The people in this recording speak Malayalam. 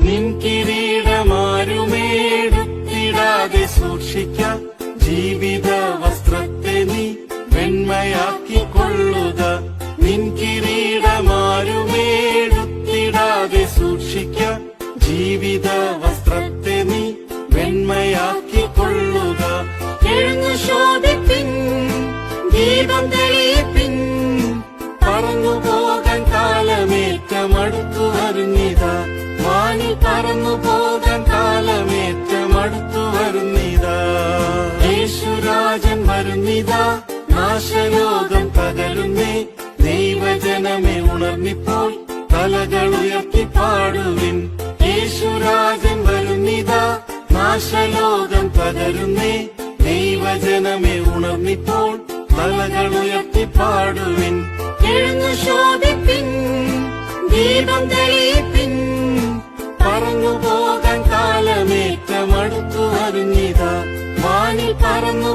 നിൻ കിരീടമാരുമേടുത്തിടാതെ സൂക്ഷിക്ക. ജീവിത വസ്ത്രത്തെ നീ വെണ്മയാക്കിക്കൊള്ളുക. നിൻ കിരീടമാരുമേടുത്തിടാതെ സൂക്ഷിക്ക. ജീവിത വസ്ത്രത്തെ നീ വെണ്മയാക്കിക്കൊള്ളുക. എഴുന്നു ശോഭിപ്പിൻ, ദീപം തെളിയിപ്പിൻ. പറന്നു പോകാൻ കാലമേറ്റമടുത്തു വരുന്നിതാ. വാനിൽ പറന്നു പോകാൻ കാലമേറ്റമടുത്തു വരുന്നിതാ. യേശുരാജൻ വരുന്നിതാ. നാശലോകം തകരുന്നേ. ദൈവജനമേ ഉണർന്നിപ്പോൾ തലകൾ ഉയർത്തി പാടുവിൻ. യേശുരാജൻ വരുന്നിതാ. നാശലോകം തകരുന്നേ. ദൈവജനമേ ഉണർന്നിപ്പോൾ തലകൾ ഉയർത്തി പാടുവിൻ. എഴുന്നു ശോഭിപ്പിൻ, ദീപം തെളിയിപ്പിൻ. പറന്നു പോകാൻ കാലമേറ്റമടുത്തു വരുന്നിതാ. വാനിൽ പറന്നു